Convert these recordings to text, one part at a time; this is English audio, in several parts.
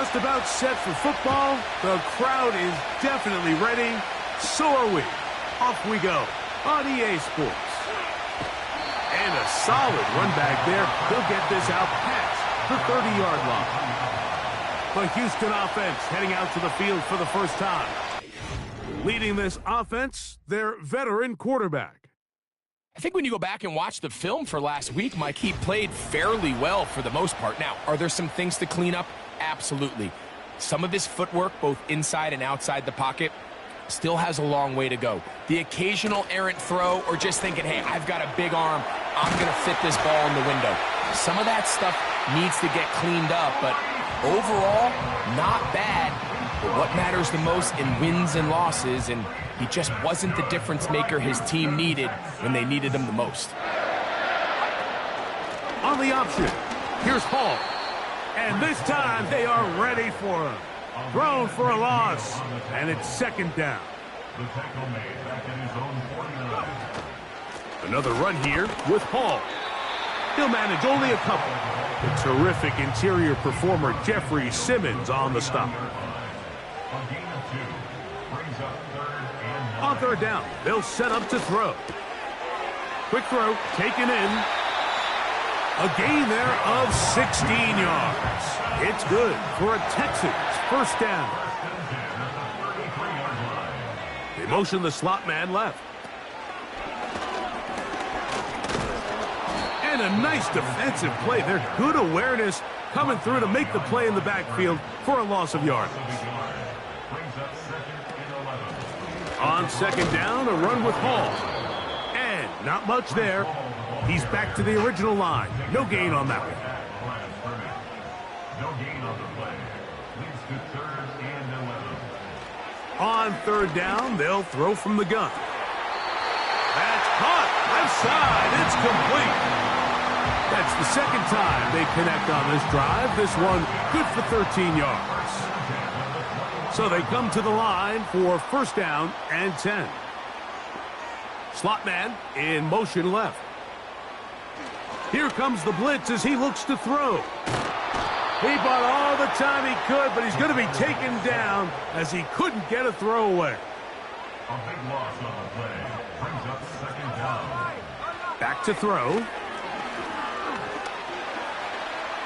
just about set for football. The crowd is definitely ready. So are we. Off we go on EA Sports. And a solid run back there. He'll get this out past the 30-yard line. The Houston offense heading out to the field for the first time. Leading this offense, their veteran quarterback. I think when you go back and watch the film for last week, Mike, he played fairly well for the most part. Now, are there some things to clean up? Absolutely. Some of his footwork, both inside and outside the pocket, still has a long way to go. The occasional errant throw or just thinking, hey, I've got a big arm, I'm going to fit this ball in the window. Some of that stuff needs to get cleaned up, but overall, not bad. But what matters the most in wins and losses, and he just wasn't the difference maker his team needed when they needed him the most. On the option, here's Hall. And this time they are ready for him. Thrown for a loss, and it's second down. Another run here with Hall. He'll manage only a couple. The terrific interior performer Jeffrey Simmons on the stop. On third down, they'll set up to throw. Quick throw, taken in. A gain there of 16 yards. It's good for a Texans first down. They motion the slot man left. And a nice defensive play. They're good awareness coming through to make the play in the backfield for a loss of yardage. On second down, a run with Hall. And not much there. He's back to the original line. No gain on that one. On third down, they'll throw from the gun. That's caught. Left side. It's complete. That's the second time they connect on this drive. This one good for 13 yards. So they come to the line for first down and 10. Slot man in motion left. Here comes the blitz as he looks to throw. He bought all the time he could, but he's going to be taken down as he couldn't get a throw away. A big loss on the play. Brings up second down. Back to throw.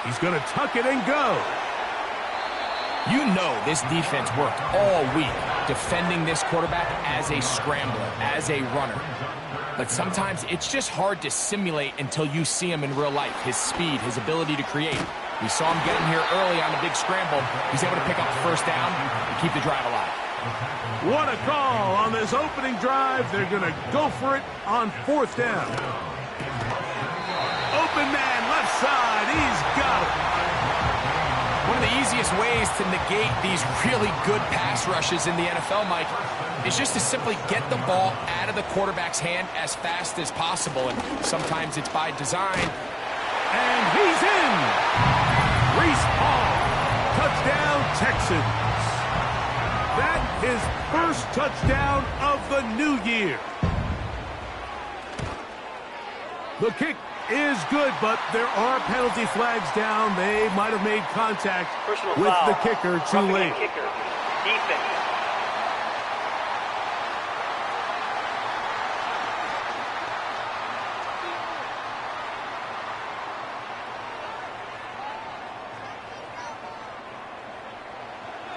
He's going to tuck it and go. You know this defense worked all week defending this quarterback as a scrambler, as a runner. But sometimes it's just hard to simulate until you see him in real life. His speed, his ability to create. We saw him get in here early on the big scramble. He's able to pick up the first down and keep the drive alive. What a call on this opening drive. They're going to go for it on fourth down. Open man, left side. He's got it. One of the easiest ways to negate these really good pass rushes in the NFL, Mike, is just to simply get the ball out of the quarterback's hand as fast as possible. And sometimes it's by design. And he's in. Reese Hall. Touchdown, Texans. That his first touchdown of the new year. The kick is good, but there are penalty flags down. They might have made contact with the kicker too late. Kicker. Defense.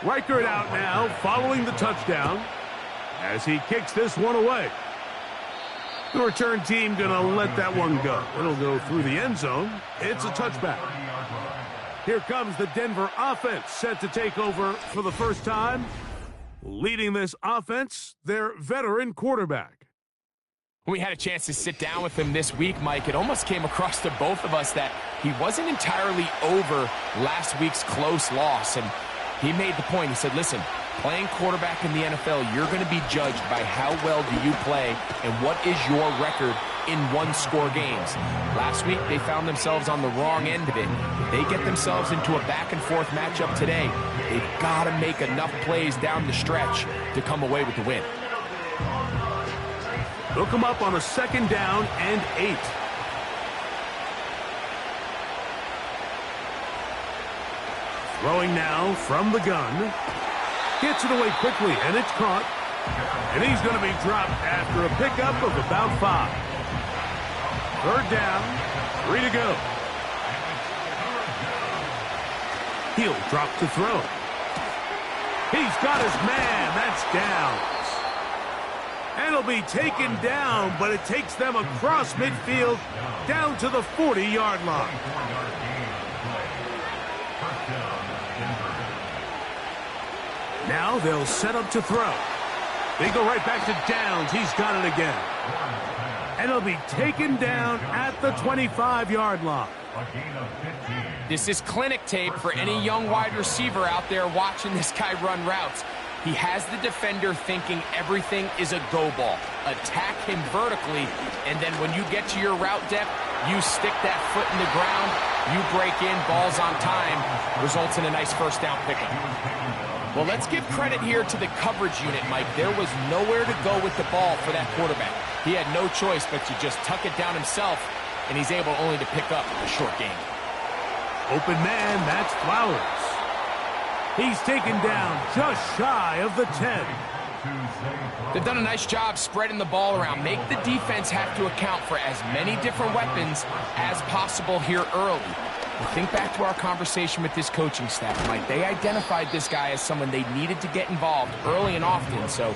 Reichert out now, following the touchdown, as he kicks this one away. The return team going to let that one go. It'll go through the end zone. It's a touchback. Here comes the Denver offense, set to take over for the first time. Leading this offense, their veteran quarterback. When we had a chance to sit down with him this week, Mike, it almost came across to both of us that he wasn't entirely over last week's close loss. And he made the point. He said, listen, playing quarterback in the NFL, you're going to be judged by how well do you play and what is your record in one-score games. Last week, they found themselves on the wrong end of it. If they get themselves into a back-and-forth matchup today, they've got to make enough plays down the stretch to come away with the win. They'll come up on a second down and 8. Throwing now from the gun. Gets it away quickly, and it's caught. And he's going to be dropped after a pickup of about 5. Third down, 3 to go. He'll drop to throw. He's got his man. That's Downs. And he'll be taken down, but it takes them across midfield down to the 40-yard line. Now they'll set up to throw. They go right back to Downs. He's got it again. And he'll be taken down at the 25-yard line. This is clinic tape for any young wide receiver out there watching this guy run routes. He has the defender thinking everything is a go ball. Attack him vertically, and then when you get to your route depth, you stick that foot in the ground, you break in, balls on time, results in a nice first down pickup. Well, let's give credit here to the coverage unit, Mike. There was nowhere to go with the ball for that quarterback. He had no choice but to just tuck it down himself, and he's able only to pick up a short gain. Open man, that's Flowers. He's taken down just shy of the 10. They've done a nice job spreading the ball around. Make the defense have to account for as many different weapons as possible here early. And think back to our conversation with this coaching staff, Mike. They identified this guy as someone they needed to get involved early and often, so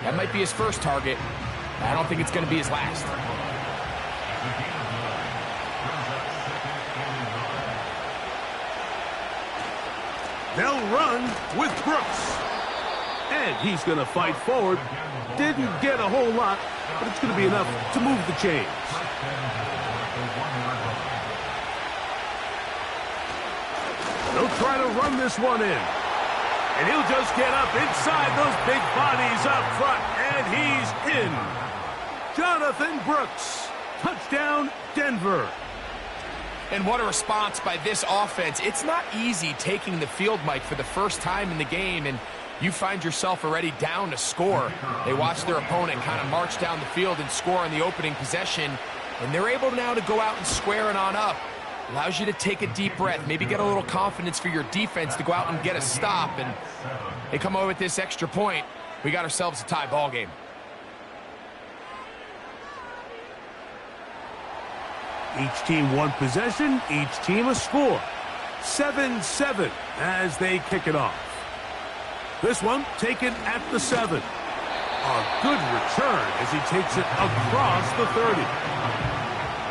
that might be his first target. I don't think it's going to be his last. They'll run with Brooks. And he's going to fight forward. Didn't get a whole lot, but it's going to be enough to move the chains. They'll try to run this one in. And he'll just get up inside those big bodies up front. And he's in. Jonathan Brooks. Touchdown, Denver. And what a response by this offense. It's not easy taking the field, Mike, for the first time in the game, and you find yourself already down to score. They watch their opponent kind of march down the field and score on the opening possession, and they're able now to go out and square it on up. Allows you to take a deep breath, maybe get a little confidence for your defense to go out and get a stop, and they come away with this extra point. We got ourselves a tie ball game. Each team one possession, each team a score. 7-7 as they kick it off. This one taken at the 7. A good return as he takes it across the 30.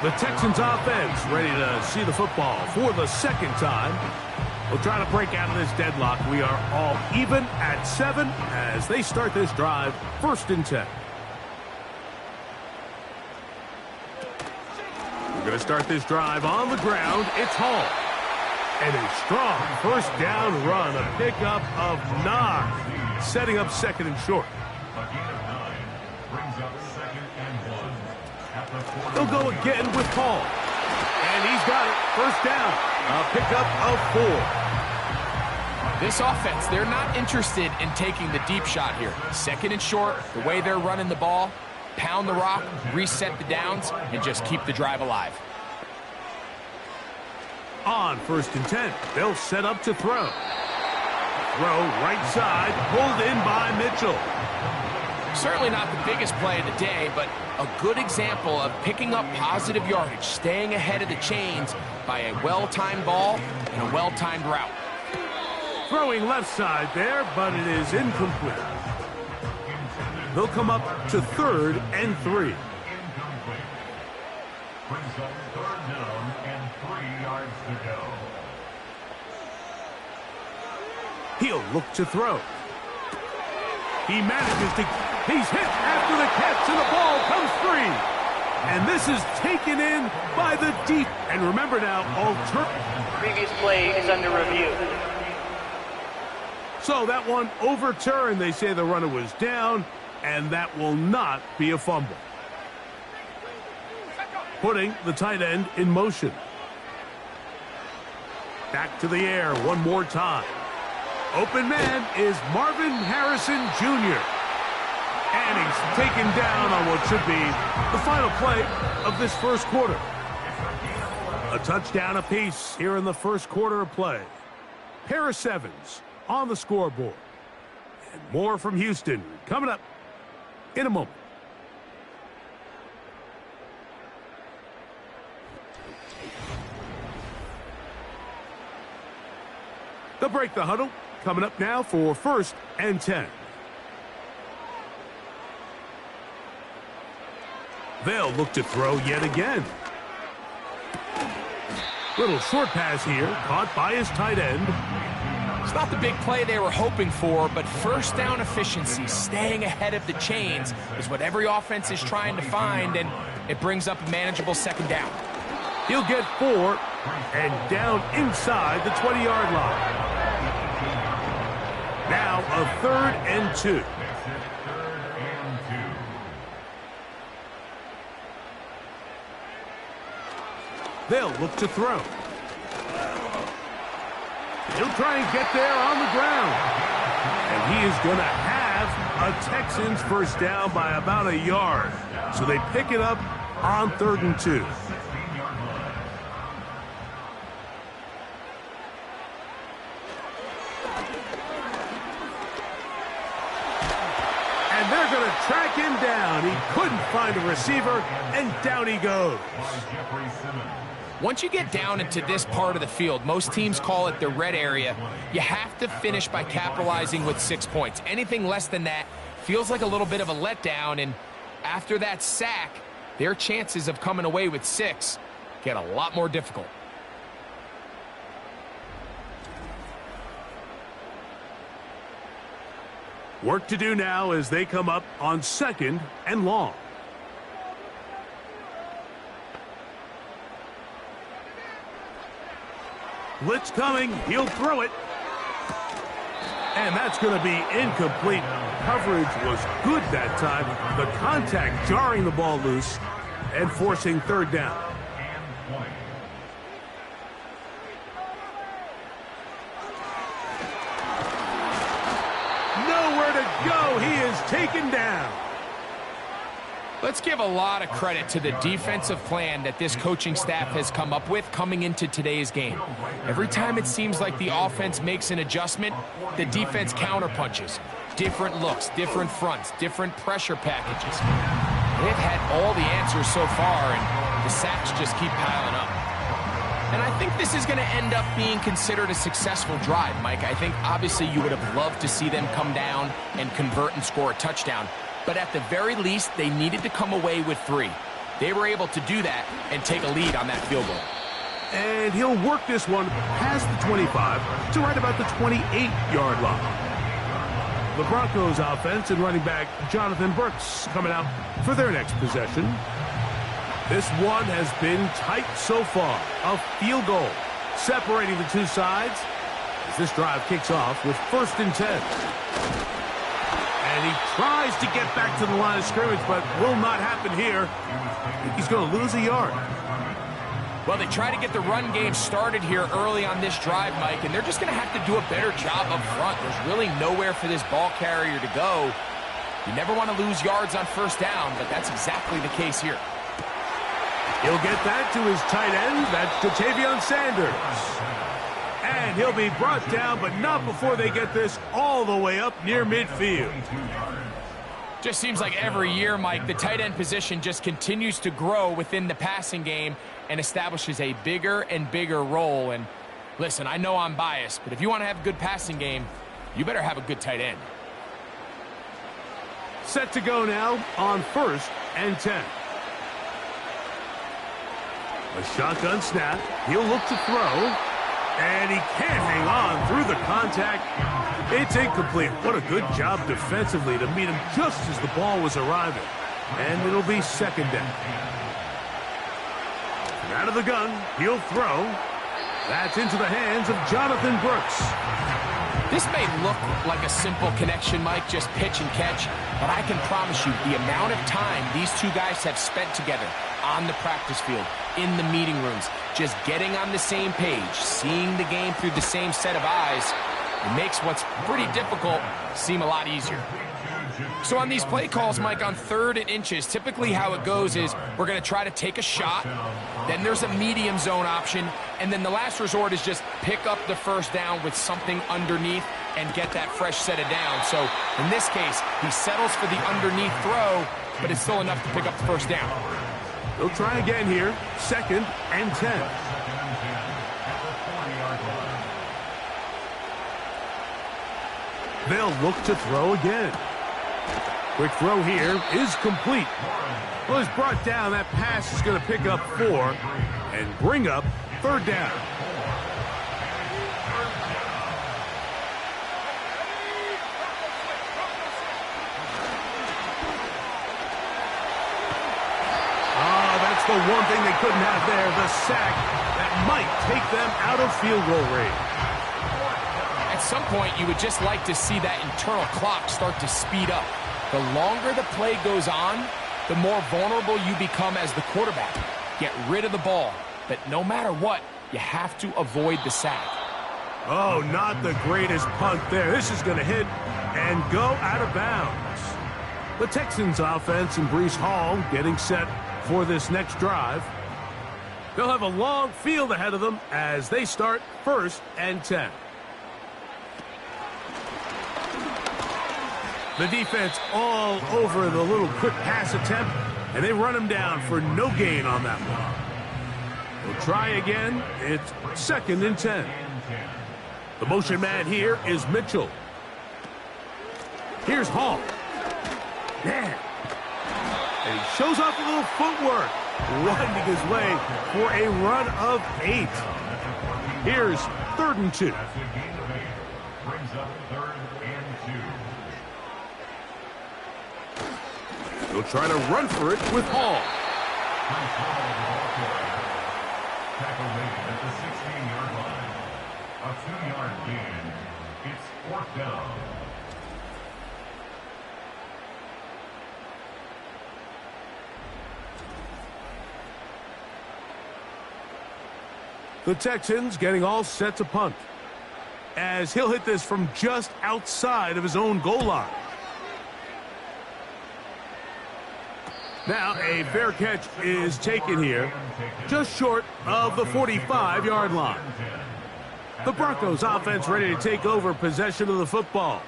The Texans offense ready to see the football for the second time. We'll try to break out of this deadlock. We are all even at 7 as they start this drive, 1st and 10. We're going to start this drive on the ground. It's Hall. And a strong first down run, a pickup of 9, setting up 2nd and short. They'll go again with Hall. And he's got it. First down, a pickup of 4. This offense, they're not interested in taking the deep shot here. 2nd and short, the way they're running the ball, pound the rock, reset the downs, and just keep the drive alive. On 1st and 10, they'll set up to throw. Throw right side, pulled in by Mitchell. Certainly not the biggest play of the day, but a good example of picking up positive yardage, staying ahead of the chains by a well-timed ball and a well-timed route. Throwing left side there, but it is incomplete. They'll come up to 3rd and 3. Brings up 3rd down and 3 yards to go. He'll look to throw. He manages to... He's hit after the catch, and the ball comes free. And this is taken in by the deep. And remember now, Previous play is under review. So that one overturned. They say the runner was down, and that will not be a fumble. Putting the tight end in motion. Back to the air one more time. Open man is Marvin Harrison Jr. And he's taken down on what should be the final play of this first quarter. A touchdown apiece here in the first quarter of play. pair of sevens on the scoreboard. And more from Houston coming up in a moment. They'll break the huddle. Coming up now for 1st and 10. They'll look to throw yet again. Little short pass here, caught by his tight end. It's not the big play they were hoping for, but first down efficiency, staying ahead of the chains, is what every offense is trying to find, and it brings up a manageable 2nd down. He'll get 4 and down inside the 20-yard line. Now a 3rd and 2. They'll look to throw. He'll try and get there on the ground. And he is going to have a Texans first down by about a yard. So they pick it up on 3rd and 2. And they're going to track him down. He couldn't find a receiver, and down he goes. Once you get down into this part of the field, most teams call it the red area, you have to finish by capitalizing with 6 points. Anything less than that feels like a little bit of a letdown, and after that sack, their chances of coming away with 6 get a lot more difficult. Work to do now as they come up on 2nd and long. Blitz coming. He'll throw it. And that's going to be incomplete. Coverage was good that time. The contact jarring the ball loose and forcing 3rd down. Nowhere to go. He is taken down. Let's give a lot of credit to the defensive plan that this coaching staff has come up with coming into today's game. Every time it seems like the offense makes an adjustment, the defense counterpunches. Different looks, different fronts, different pressure packages. They've had all the answers so far, and the sacks just keep piling up. And I think this is going to end up being considered a successful drive, Mike. I think obviously you would have loved to see them come down and convert and score a touchdown. But at the very least, they needed to come away with 3. They were able to do that and take a lead on that field goal. And he'll work this one past the 25 to right about the 28-yard line. The Broncos offense and running back Jonathan Brooks coming out for their next possession. This one has been tight so far. A field goal separating the two sides as this drive kicks off with 1st and 10. And he tries to get back to the line of scrimmage, but will not happen here. He's going to lose a yard. Well, they try to get the run game started here early on this drive, Mike, and they're just going to have to do a better job up front. There's really nowhere for this ball carrier to go. You never want to lose yards on 1st down, but that's exactly the case here. He'll get that to his tight end. That's Ja'Tavion Sanders. And he'll be brought down, but not before they get this all the way up near midfield. Just seems like every year, Mike, the tight end position just continues to grow within the passing game and establishes a bigger and bigger role. And listen, I know I'm biased, but if you want to have a good passing game, you better have a good tight end. Set to go now on 1st and 10. A shotgun snap. He'll look to throw. And he can't hang on through the contact. It's incomplete. What a good job defensively to meet him just as the ball was arriving. And it'll be 2nd down. And out of the gun, he'll throw. That's into the hands of Jonathan Brooks. This may look like a simple connection, Mike, just pitch and catch, but I can promise you the amount of time these two guys have spent together on the practice field, in the meeting rooms, just getting on the same page, seeing the game through the same set of eyes, it makes what's pretty difficult seem a lot easier. So on these play calls, Mike, on 3rd and inches, typically how it goes is we're going to try to take a shot, then there's a medium zone option, and then the last resort is just pick up the first down with something underneath and get that fresh set of down. So in this case, he settles for the underneath throw, but it's still enough to pick up the first down. They'll try again here, 2nd and 10. They'll look to throw again. Quick throw here is complete. Well, it's brought down. That pass is going to pick up 4 and bring up 3rd down. That's the one thing they couldn't have there, the sack that might take them out of field goal range. At some point, you would just like to see that internal clock start to speed up. The longer the play goes on, the more vulnerable you become as the quarterback. Get rid of the ball, but no matter what, you have to avoid the sack. Oh, not the greatest punt there. This is going to hit and go out of bounds. The Texans offense and Breece Hall getting set for this next drive. They'll have a long field ahead of them as they start 1st and 10. The defense all over the little quick pass attempt, and they run him down for no gain on that one. We'll try again. It's 2nd and 10. The motion man here is Mitchell. Here's Hall. Man. And he shows off a little footwork, winding his way for a run of 8. Here's 3rd and 2. Brings up 3rd and 2. They'll try to run for it with Hall. Tackle made at the 16-yard line. A 2-yard gain. It's 4th down. The Texans getting all set to punt, as he'll hit this from just outside of his own goal line. Now a fair catch is taken here, just short of the 45-yard line. The Broncos offense ready to take over possession of the football.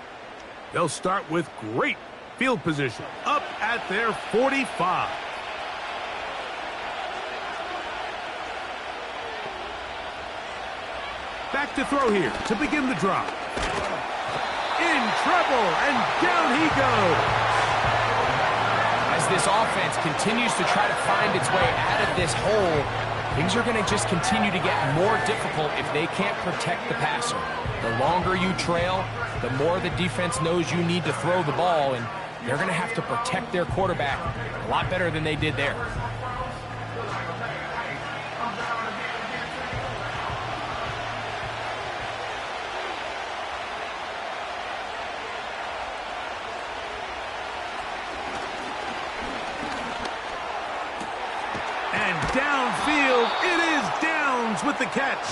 They'll start with great field position up at their 45. Back to throw here to begin the drive. In trouble, and down he goes. As this offense continues to try to find its way out of this hole, things are going to just continue to get more difficult if they can't protect the passer. The longer you trail, the more the defense knows you need to throw the ball, and they're going to have to protect their quarterback a lot better than they did there. Downfield, it is Downs with the catch.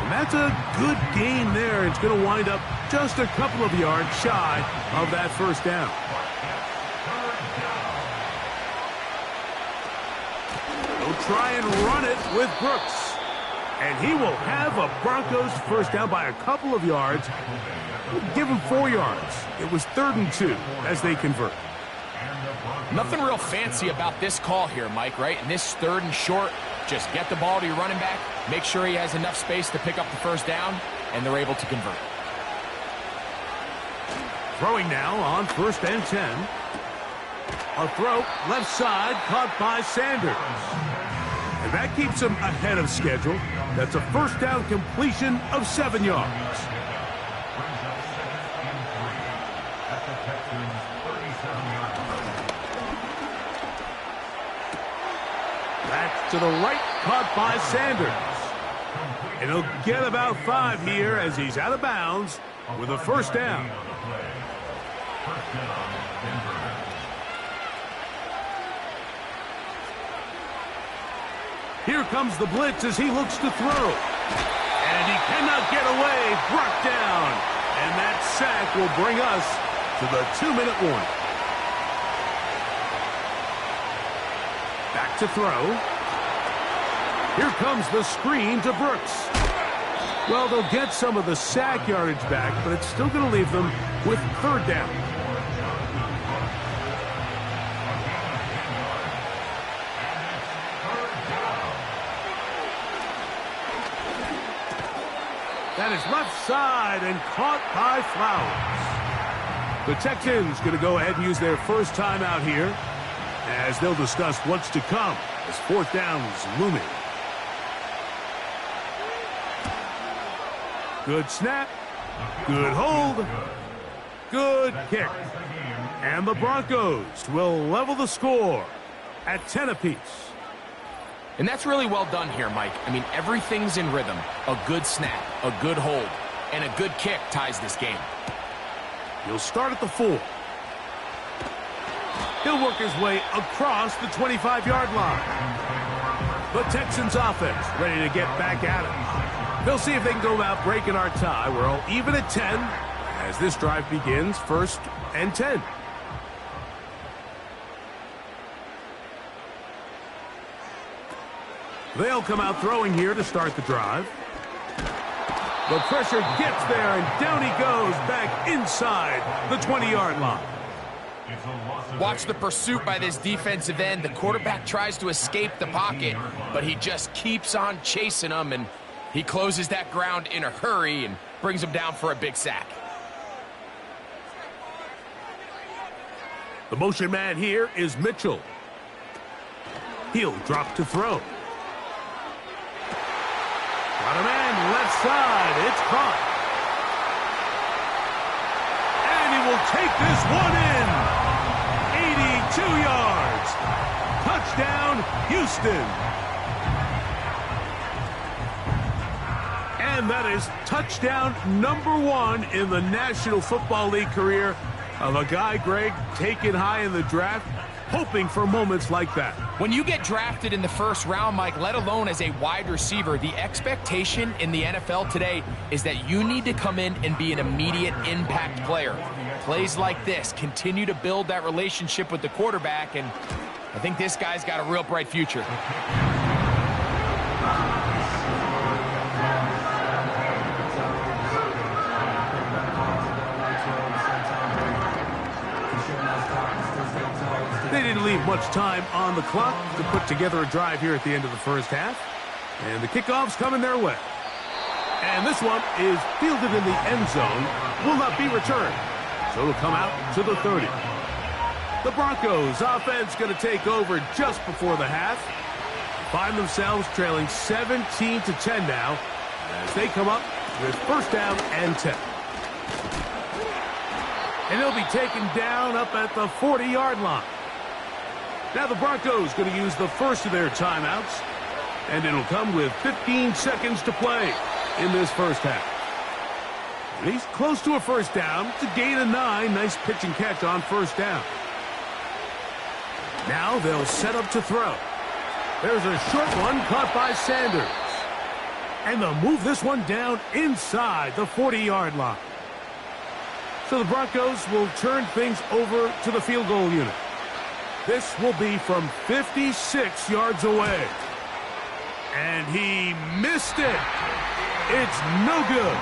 And that's a good gain there. It's going to wind up just a couple of yards shy of that first down. They'll try and run it with Brooks. And he will have a Broncos first down by a couple of yards. We'll give him 4 yards. It was 3rd and 2 as they convert. Nothing real fancy about this call here, Mike, right? And this 3rd and short, just get the ball to your running back, make sure he has enough space to pick up the first down, and they're able to convert. Throwing now on 1st and 10. A throw left side caught by Sanders. And that keeps him ahead of schedule. That's a first down completion of 7 yards. Back to the right, caught by Sanders. And he'll get about 5 here as he's out of bounds with a first down. Here comes the blitz as he looks to throw. And he cannot get away, brought down. And that sack will bring us to the 2-minute warning. Back to throw. Here comes the screen to Brooks. Well, they'll get some of the sack yardage back, but it's still going to leave them with 3rd down. That is left side and caught by Flowers. The Texans going to go ahead and use their first timeout here as they'll discuss what's to come as 4th down is looming. Good snap. Good hold. Good kick. And the Broncos will level the score at 10 apiece. And that's really well done here, Mike. I mean, everything's in rhythm. A good snap, a good hold, and a good kick ties this game. He'll start at the 4. He'll work his way across the 25-yard line. The Texans offense ready to get back at it. They'll see if they can go about breaking our tie. We're all even at 10 as this drive begins, 1st and 10. They'll come out throwing here to start the drive. The pressure gets there, and down he goes back inside the 20-yard line. Watch the pursuit by this defensive end. The quarterback tries to escape the pocket, but he just keeps on chasing him, and he closes that ground in a hurry and brings him down for a big sack. The motion man here is Mitchell. He'll drop to throw. Got a man left side. It's caught. And he will take this one in. 82 yards. Touchdown, Houston. And that is touchdown number 1 in the National Football League career of a guy, Greg, taken high in the draft, hoping for moments like that. When you get drafted in the 1st round, Mike, let alone as a wide receiver, the expectation in the NFL today is that you need to come in and be an immediate impact player. Plays like this continue to build that relationship with the quarterback, and I think this guy's got a real bright future. They didn't leave much time on the clock to put together a drive here at the end of the 1st half. And the kickoff's coming their way. And this one is fielded in the end zone, will not be returned. So it'll come out to the 30. The Broncos offense going to take over just before the half. Find themselves trailing 17-10 now as they come up with 1st down and 10. And they'll be taken down up at the 40-yard line. Now the Broncos going to use the first of their timeouts, and it'll come with 15 seconds to play in this 1st half. And he's close to a 1st down. It's a gain of 9. Nice pitch and catch on 1st down. Now they'll set up to throw. There's a short one caught by Sanders. And they'll move this one down inside the 40-yard line. So the Broncos will turn things over to the field goal unit. This will be from 56 yards away. And he missed it. It's no good.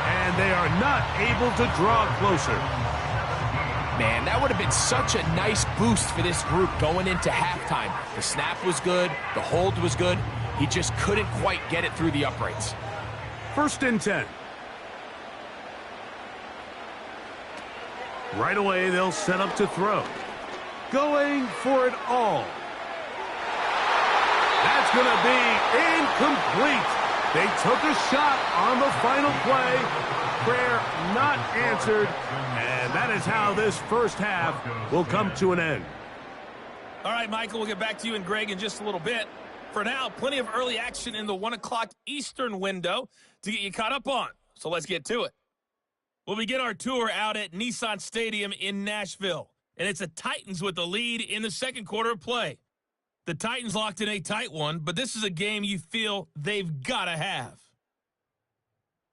And they are not able to draw closer. Man, that would have been such a nice boost for this group going into halftime. The snap was good. The hold was good. He just couldn't quite get it through the uprights. 1st and 10. Right away, they'll set up to throw. Going for it all. That's going to be incomplete. They took a shot on the final play. Prayer not answered. And that is how this 1st half will come to an end. All right, Michael, we'll get back to you and Greg in just a little bit. For now, plenty of early action in the 1 o'clock Eastern window to get you caught up on. So let's get to it. We'll begin our tour out at Nissan Stadium in Nashville. And it's the Titans with the lead in the 2nd quarter of play. The Titans locked in a tight one, but this is a game you feel they've got to have.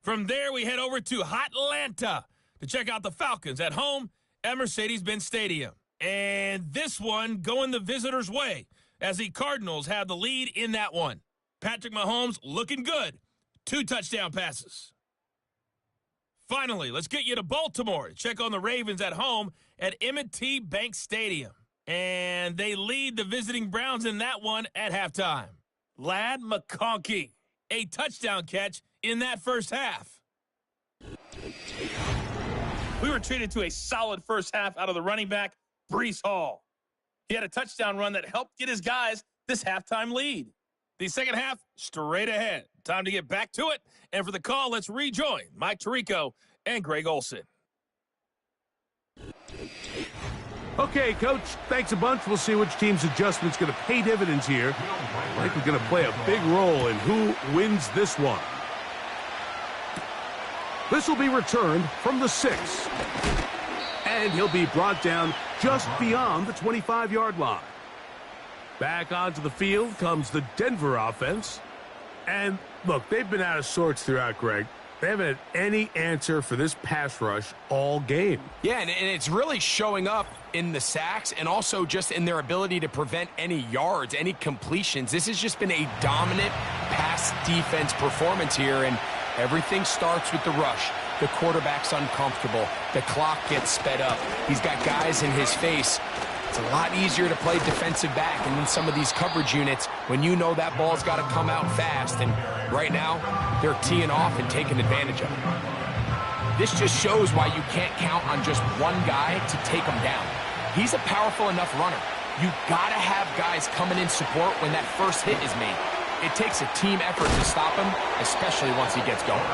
From there, we head over to Atlanta to check out the Falcons at home at Mercedes-Benz Stadium. And this one going the visitors' way as the Cardinals have the lead in that one. Patrick Mahomes looking good. 2 touchdown passes. Finally, let's get you to Baltimore to check on the Ravens at home at M&T Bank Stadium. And they lead the visiting Browns in that one at halftime. Ladd McConkey, a touchdown catch in that first half. We were treated to a solid first half out of the running back, Breece Hall. He had a touchdown run that helped get his guys this halftime lead. The second half, straight ahead. Time to get back to it. And for the call, let's rejoin Mike Tirico and Greg Olson. Okay, Coach, thanks a bunch. We'll see which team's adjustment's going to pay dividends here. I think we're going to play a big role in who wins this one. This will be returned from the 6. And he'll be brought down just beyond the 25-yard line. Back onto the field comes the Denver offense. And, look, they've been out of sorts throughout, Greg. They haven't had any answer for this pass rush all game. Yeah, and it's really showing up in the sacks and also just in their ability to prevent any yards, any completions. This has just been a dominant pass defense performance here, and everything starts with the rush. The quarterback's uncomfortable. The clock gets sped up. He's got guys in his face. It's a lot easier to play defensive back and in some of these coverage units when you know that ball's got to come out fast. And right now, they're teeing off and taking advantage of it. This just shows why you can't count on just one guy to take him down. He's a powerful enough runner. You got to have guys coming in support when that first hit is made. It takes a team effort to stop him, especially once he gets going.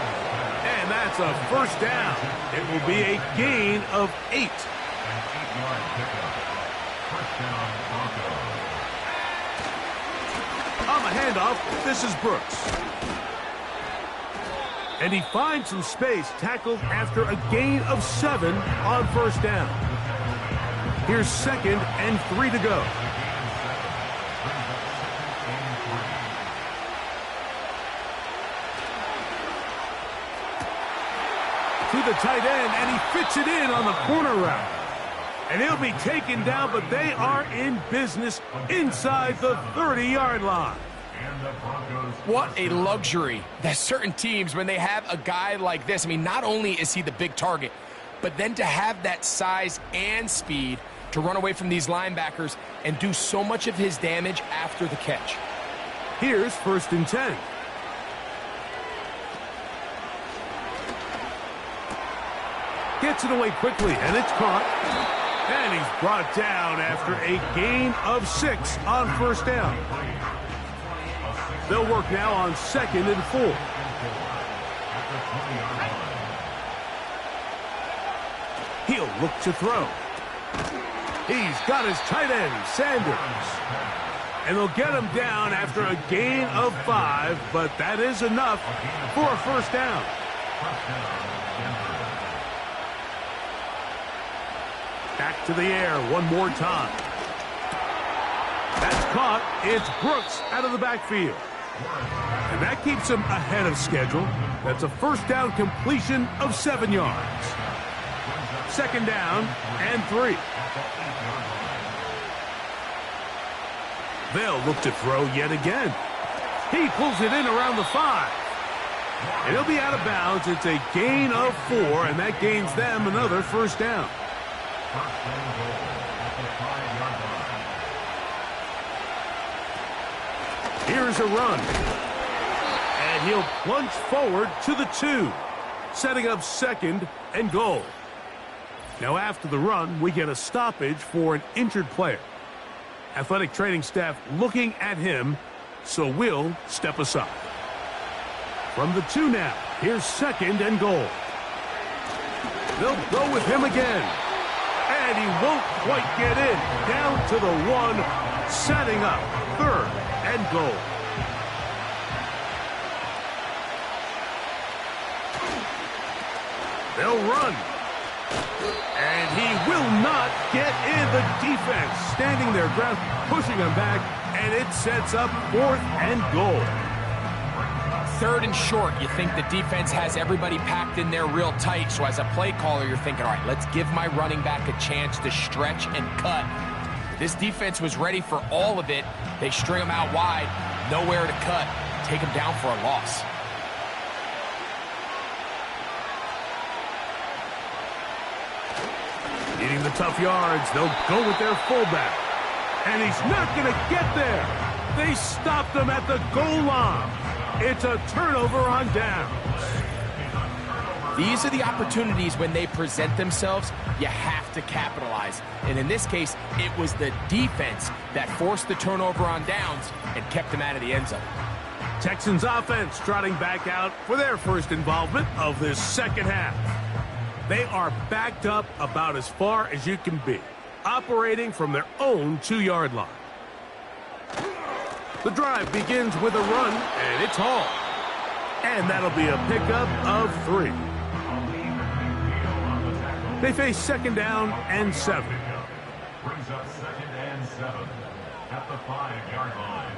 And that's a first down. It will be a gain of 8. On the handoff, this is Brooks. And he finds some space, tackled after a gain of 7 on first down. Here's 2nd and 3 to go. To the tight end, and he fits it in on the corner route. And he'll be taken down, but they are in business inside the 30-yard line. What a luxury that certain teams, when they have a guy like this, I mean, not only is he the big target, but then to have that size and speed to run away from these linebackers and do so much of his damage after the catch. Here's 1st and 10. Gets it away quickly, and it's caught. And he's brought down after a gain of 6 on first down. They'll work now on 2nd and 4. He'll look to throw. He's got his tight end, Sanders. And they'll get him down after a gain of 5, but that is enough for a first down. Back to the air one more time. That's caught. It's Brooks out of the backfield. And that keeps him ahead of schedule. That's a first down completion of 7 yards. 2nd down and 3. They'll look to throw yet again. He pulls it in around the 5. And he'll be out of bounds. It's a gain of 4, and that gains them another first down. Here's a run. And he'll plunge forward to the 2, setting up 2nd and goal. Now after the run, we get a stoppage for an injured player. Athletic training staff looking at him, so we'll step aside. From the 2 now, here's 2nd and goal. They'll go with him again. And he won't quite get in. Down to the 1, setting up 3rd and goal. They'll run. And he will not get in. The defense standing their ground, pushing him back, and it sets up 4th and goal. 3rd and short, you think the defense has everybody packed in there real tight. So as a play caller, you're thinking, all right, let's give my running back a chance to stretch and cut. This defense was ready for all of it. They string him out wide, nowhere to cut, take him down for a loss. Needing the tough yards, they'll go with their fullback. And he's not going to get there. They stopped him at the goal line. It's a turnover on downs. These are the opportunities when they present themselves, you have to capitalize. And in this case, it was the defense that forced the turnover on downs and kept them out of the end zone. Texans offense trotting back out for their first involvement of this second half. They are backed up about as far as you can be, operating from their own 2-yard line. The drive begins with a run, and it's Hall. And that'll be a pickup of 3. They face 2nd down and 7. Brings up 2nd and 7 at the 5-yard line.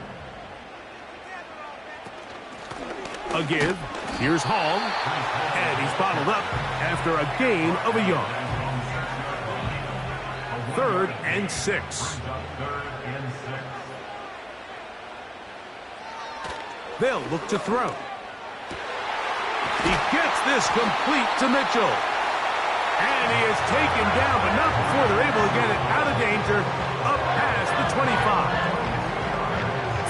A give. Here's Hall. And he's bottled up after a gain of a yard. 3rd and 6. They'll look to throw. He gets this complete to Mitchell. And he is taken down, but not before they're able to get it out of danger, up past the 25.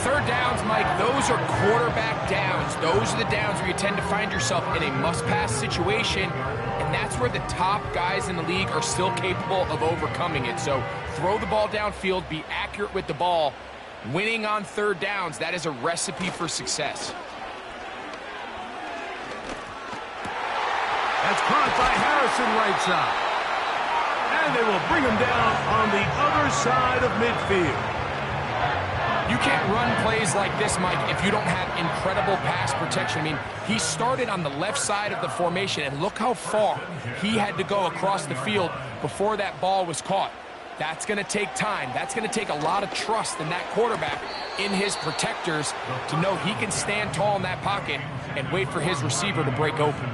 3rd downs, Mike, those are quarterback downs. Those are the downs where you tend to find yourself in a must-pass situation, and that's where the top guys in the league are still capable of overcoming it. So throw the ball downfield, be accurate with the ball. Winning on 3rd downs, that is a recipe for success. That's caught by Harrison right side. And they will bring him down on the other side of midfield. You can't run plays like this, Mike, if you don't have incredible pass protection. I mean, he started on the left side of the formation, and look how far he had to go across the field before that ball was caught. That's going to take time. That's going to take a lot of trust in that quarterback in his protectors to know he can stand tall in that pocket and wait for his receiver to break open.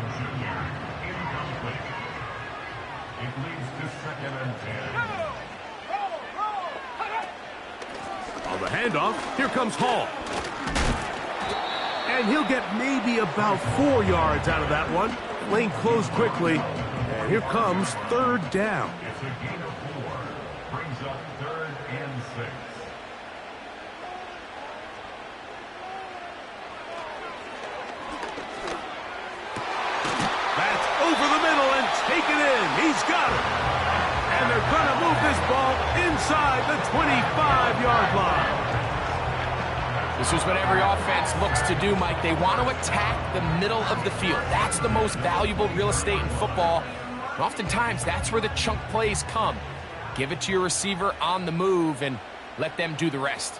On the handoff, here comes Hall. And he'll get maybe about 4 yards out of that one. Lane closed quickly. And here comes 3rd down. It's a gain of 4. Brings up 3rd and 6. That's over the middle and taken in. He's got it. And they're going to move this ball inside the 25-yard line. This is what every offense looks to do, Mike. They want to attack the middle of the field. That's the most valuable real estate in football. And oftentimes, that's where the chunk plays come. Give it to your receiver on the move and let them do the rest.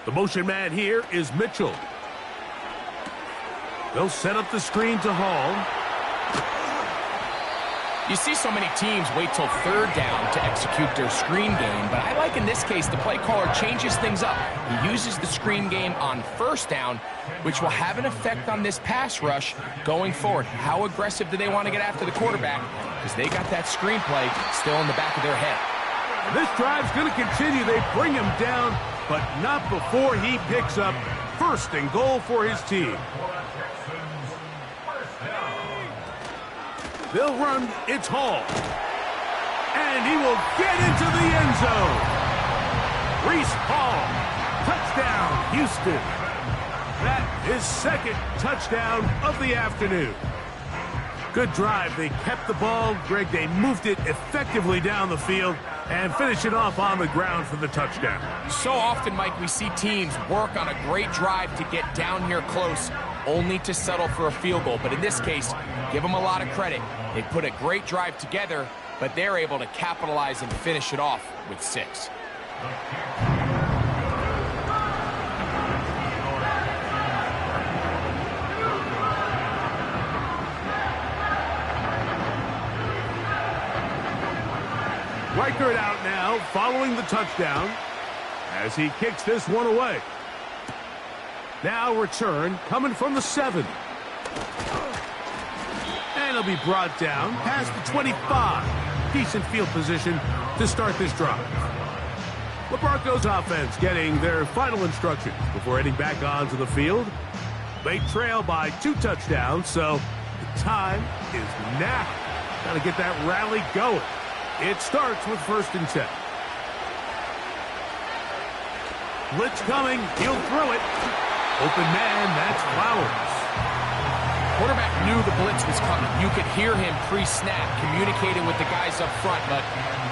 The motion man here is Mitchell. They'll set up the screen to Hall. You see so many teams wait till 3rd down to execute their screen game, but I like in this case the play caller changes things up. He uses the screen game on 1st down, which will have an effect on this pass rush going forward. How aggressive do they want to get after the quarterback? Because they got that screen play still in the back of their head. This drive's going to continue. They bring him down, but not before he picks up 1st and goal for his team. They'll run. It's Hall. And he will get into the end zone. Reese Hall. Touchdown, Houston. That is 2nd touchdown of the afternoon. Good drive. They kept the ball. Greg, they moved it effectively down the field and finish it off on the ground for the touchdown. So often, Mike, we see teams work on a great drive to get down here close, only to settle for a field goal. But in this case, give them a lot of credit. They put a great drive together, but they're able to capitalize and finish it off with 6. Reichert out now, following the touchdown, as he kicks this one away. Now return coming from the 7. And he'll be brought down past the 25. Decent field position to start this drive. The Broncos offense getting their final instructions before heading back onto the field. They trail by 2 touchdowns, so the time is now. Got to get that rally going. It starts with 1st and 10. Blitz coming. He'll throw it. Open man, that's Flowers. Quarterback knew the blitz was coming. You could hear him pre-snap communicating with the guys up front, but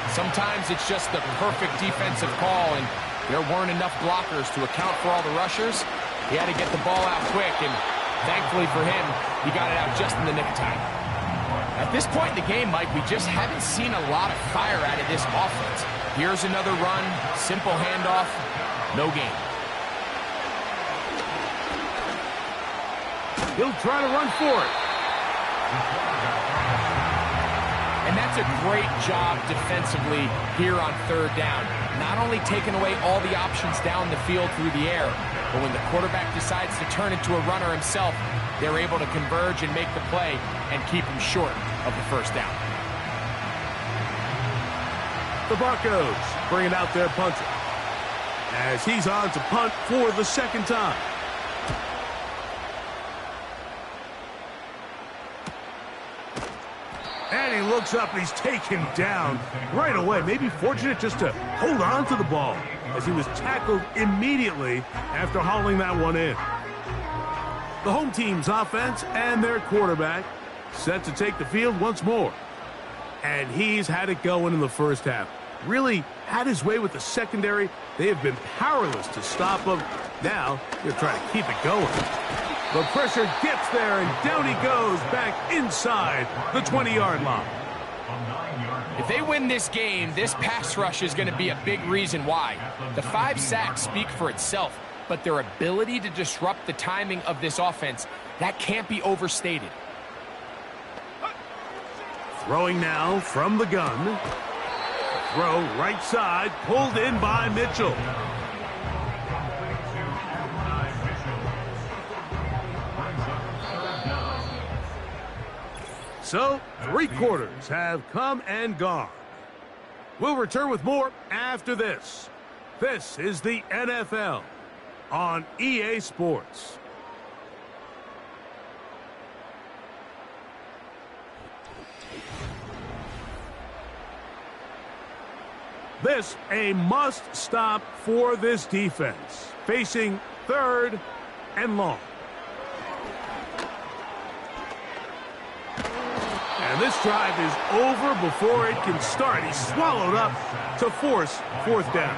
sometimes it's just the perfect defensive call, and there weren't enough blockers to account for all the rushers. He had to get the ball out quick, and thankfully for him, he got it out just in the nick of time. At this point in the game, Mike, we just haven't seen a lot of fire out of this offense. Here's another run, simple handoff, no gain. He'll try to run for it. And that's a great job defensively here on 3rd down. Not only taking away all the options down the field through the air, but when the quarterback decides to turn into a runner himself, they're able to converge and make the play and keep him short of the 1st down. The Broncos bringing out their punter as he's on to punt for the 2nd time. And he looks up and he's taken down right away. Maybe fortunate just to hold on to the ball as he was tackled immediately after hauling that one in. The home team's offense and their quarterback set to take the field once more. And he's had it going in the 1st half. Really had his way with the secondary. They have been powerless to stop him. Now they're trying to keep it going. The pressure gets there, and down he goes back inside the 20-yard line. If they win this game, this pass rush is going to be a big reason why. The 5 sacks speak for itself, but their ability to disrupt the timing of this offense, that can't be overstated. Throwing now from the gun. Throw right side, pulled in by Mitchell. So, 3 quarters have come and gone. We'll return with more after this. This is the NFL on EA Sports. This a must-stop for this defense, facing 3rd and long. And this drive is over before it can start. He's swallowed up to force 4th down.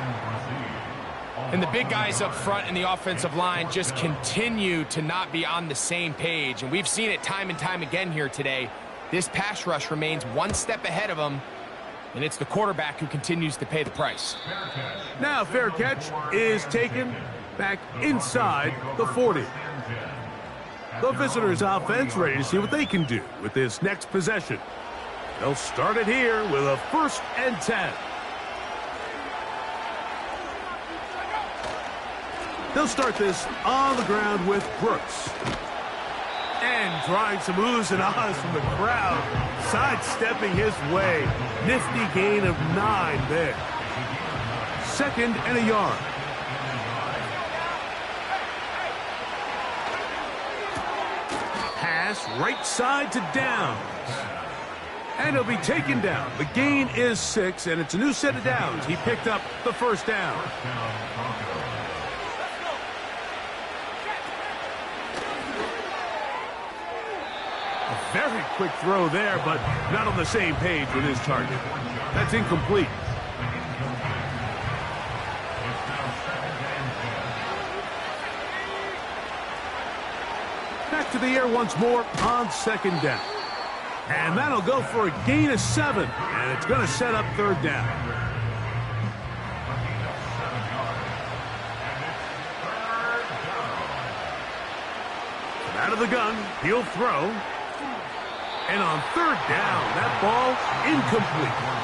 And the big guys up front in the offensive line just continue to not be on the same page. And we've seen it time and time again here today. This pass rush remains 1 step ahead of them, and it's the quarterback who continues to pay the price. Now fair catch is taken back inside the 40. The visitors' offense ready to see what they can do with this next possession. They'll start it here with a 1st and 10. They'll start this on the ground with Brooks. And drawing some oohs and ahs from the crowd, sidestepping his way. Nifty gain of 9 there. 2nd and a yard. Pass right side to Downs. And he'll be taken down. The gain is 6, and it's a new set of downs. He picked up the 1st down. A very quick throw there, but not on the same page with his target. That's incomplete. Back to the air once more on 2nd down. And that'll go for a gain of 7, and it's going to set up 3rd down. Out of the gun, he'll throw. And on 3rd down, that ball incomplete.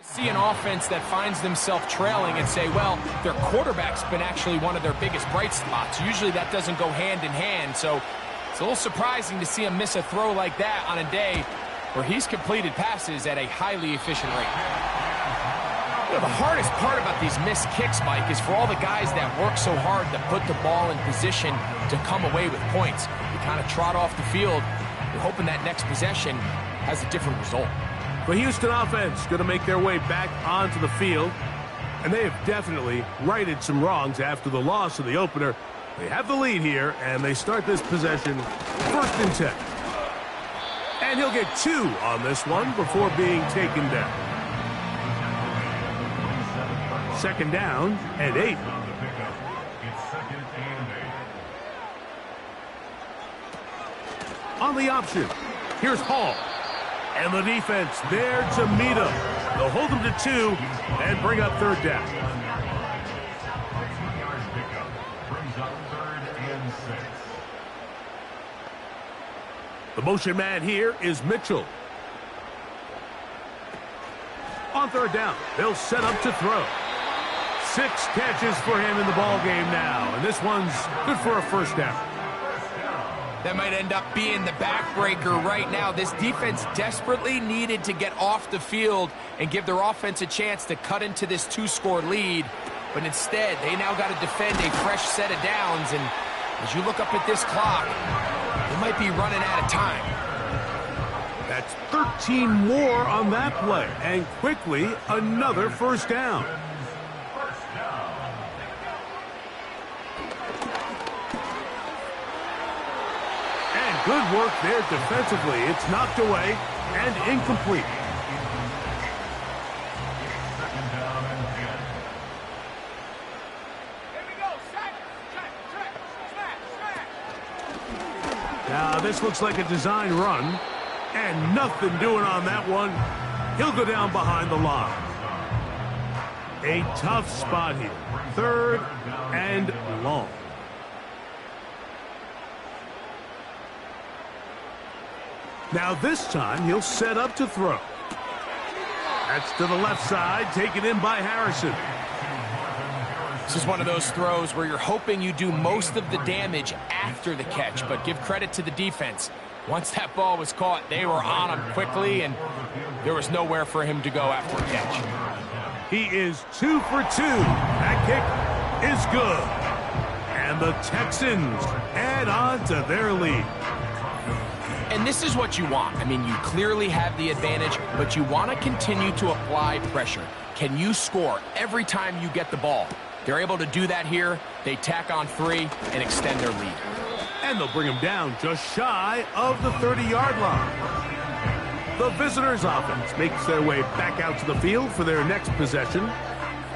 See an offense that finds themselves trailing and say, well, their quarterback's been actually one of their biggest bright spots. Usually that doesn't go hand in hand, so it's a little surprising to see him miss a throw like that on a day where he's completed passes at a highly efficient rate. You know, the hardest part about these missed kicks, Mike, is for all the guys that work so hard to put the ball in position to come away with points. You kind of trot off the field, you're hoping that next possession has a different result. The Houston offense going to make their way back onto the field, and they have definitely righted some wrongs after the loss of the opener. They have the lead here, and they start this possession 1st and 10. And he'll get 2 on this one before being taken down. 2nd down and 8. On the option, here's Hall. And the defense there to meet him. They'll hold him to 2 and bring up 3rd down. The motion man here is Mitchell. On 3rd down, they'll set up to throw. 6 catches for him in the ball game now, and this one's good for a 1st down. That might end up being the backbreaker right now. This defense desperately needed to get off the field and give their offense a chance to cut into this 2-score lead. But instead, they now got to defend a fresh set of downs. And as you look up at this clock, they might be running out of time. That's 13 more on that play. And quickly, another 1st down. Good work there defensively. It's knocked away and incomplete. 2nd down and 10. Here we go. Sack. Now this looks like a design run, and nothing doing on that one. He'll go down behind the line. A tough spot here. 3rd and long. Now this time, he'll set up to throw. That's to the left side, taken in by Harrison. This is one of those throws where you're hoping you do most of the damage after the catch, but give credit to the defense. Once that ball was caught, they were on him quickly, and there was nowhere for him to go after a catch. He is 2 for 2. That kick is good. And the Texans add on to their lead. And this is what you want. I mean, you clearly have the advantage, but you want to continue to apply pressure. Can you score every time you get the ball? They're able to do that here. They tack on 3 and extend their lead. And they'll bring him down just shy of the 30-yard line. The visitors' offense makes their way back out to the field for their next possession.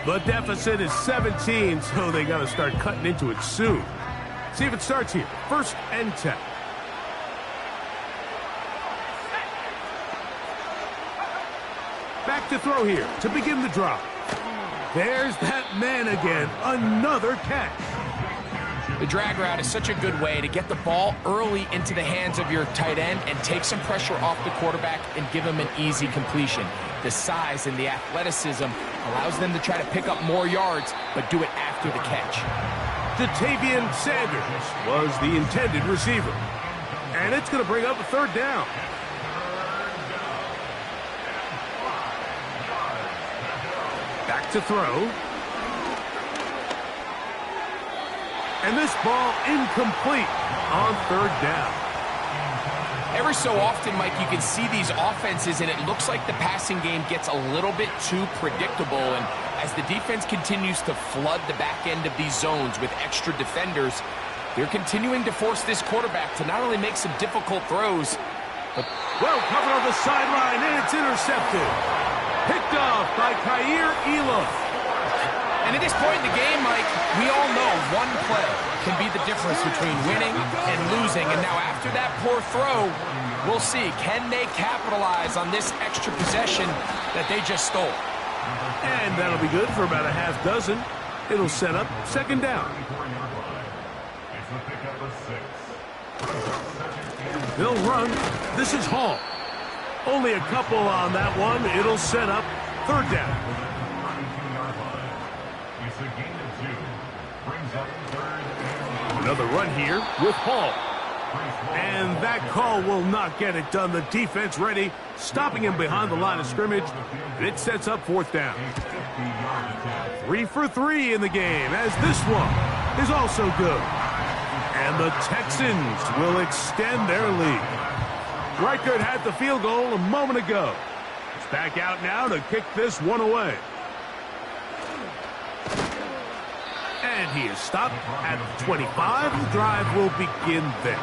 The deficit is 17, so they got to start cutting into it soon. See if it starts here. 1st and 10. Back to throw here to begin the drive. There's that man again. Another catch. The drag route is such a good way to get the ball early into the hands of your tight end and take some pressure off the quarterback and give him an easy completion. The size and the athleticism allows them to try to pick up more yards, but do it after the catch. Jatavian Sanders was the intended receiver. And it's going to bring up a 3rd down. Back to throw. And this ball incomplete on 3rd down. Every so often, Mike, you can see these offenses, and it looks like the passing game gets a little bit too predictable. And as the defense continues to flood the back end of these zones with extra defenders, they're continuing to force this quarterback to not only make some difficult throws, but well covered on the sideline, and it's intercepted. Picked off by Kaiir Elam. And at this point in the game, Mike, we all know one play can be the difference between winning and losing. And now after that poor throw, we'll see, can they capitalize on this extra possession that they just stole? And that'll be good for about a half dozen. It'll set up 2nd down. They'll run. This is Hall. Only a couple on that one. It'll set up third down. It's a gain of 2. Brings up third and Another run here with Hall. And that call will not get it done. The defense ready, stopping him behind the line of scrimmage. And it sets up fourth down. 3 for 3 in the game, as this one is also good. And the Texans will extend their lead. Reichert had the field goal a moment ago. It's back out now to kick this one away. And he is stopped at 25. The drive will begin there.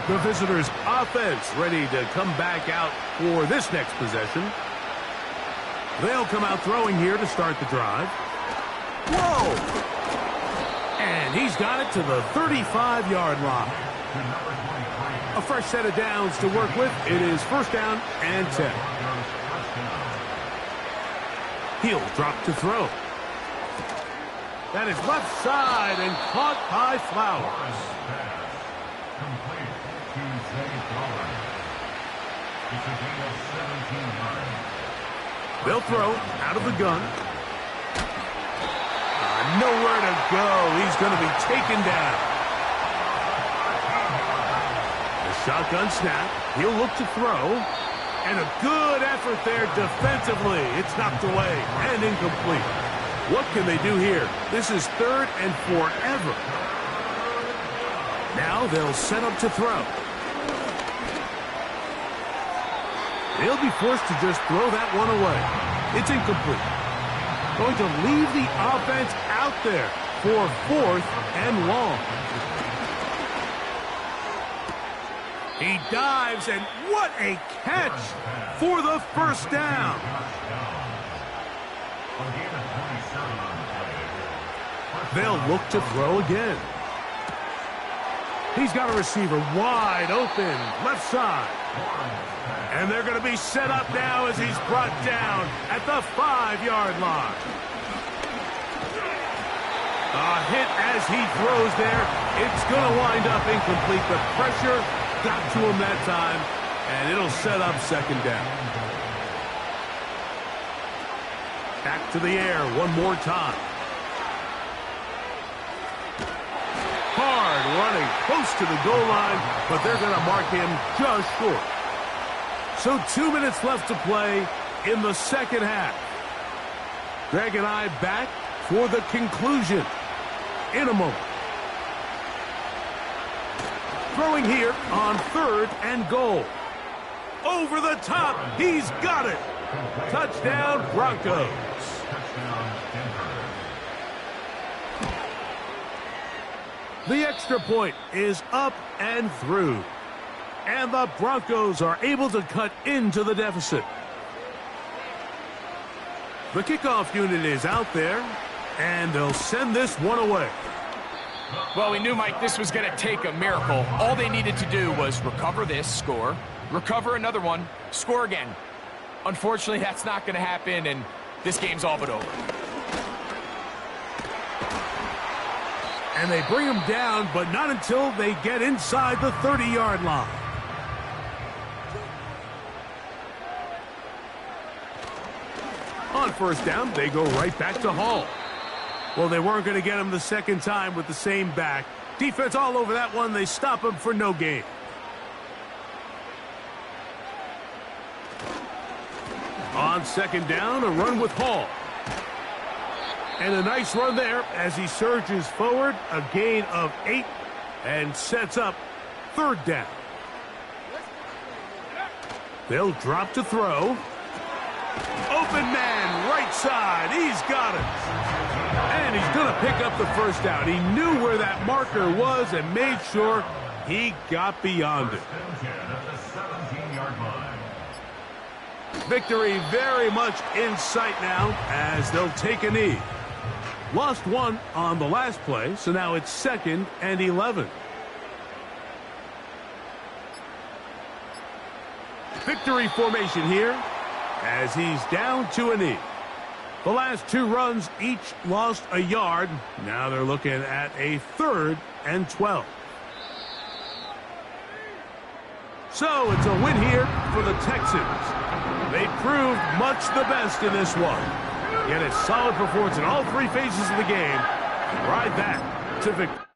The visitors' offense ready to come back out for this next possession. They'll come out throwing here to start the drive. Whoa! And he's got it to the 35-yard line. A fresh set of downs to work with. It is first down and 10. He'll drop to throw. That is left side and caught by Flowers. complete to Zay Flowers. It's a gain of 17 yards. They'll throw out of the gun. Nowhere to go. He's going to be taken down. The shotgun snap. He'll look to throw. And a good effort there defensively. It's knocked away and incomplete. What can they do here? This is third and forever. Now they'll set up to throw. They'll be forced to just throw that one away. It's incomplete. Going to leave the offense out there for fourth and long. He dives, and what a catch for the first down. They'll look to throw again. He's got a receiver wide open, left side. And they're going to be set up now as he's brought down at the 5-yard line. A hit as he throws there. It's going to wind up incomplete. The pressure got to him that time, and it'll set up second down. Back to the air one more time. Hard running close to the goal line, but they're going to mark him just short. So 2 minutes left to play in the second half. Greg and I back for the conclusion in a moment. Throwing here on third and goal. Over the top. He's got it. Touchdown, Broncos. The extra point is up and through. And the Broncos are able to cut into the deficit. The kickoff unit is out there, and they'll send this one away. Well, we knew, Mike, this was going to take a miracle. All they needed to do was recover this, score, recover another one, score again. Unfortunately, that's not going to happen, and this game's all but over. And they bring him down, but not until they get inside the 30-yard line. On first down, they go right back to Hall. Well, they weren't going to get him the second time with the same back. Defense all over that one. They stop him for no gain. On second down, a run with Hall. And a nice run there as he surges forward, a gain of 8, and sets up third down. They'll drop to throw. Open man, right side. He's got it. And he's going to pick up the first down. He knew where that marker was and made sure he got beyond it. Victory very much in sight now as they'll take a knee. Lost one on the last play, so now it's 2nd and 11. Victory formation here as he's down to a knee. The last 2 runs each lost a yard. Now they're looking at a 3rd and 12. So it's a win here for the Texans. They proved much the best in this one. He had a solid performance in all three phases of the game. Ride that to victory.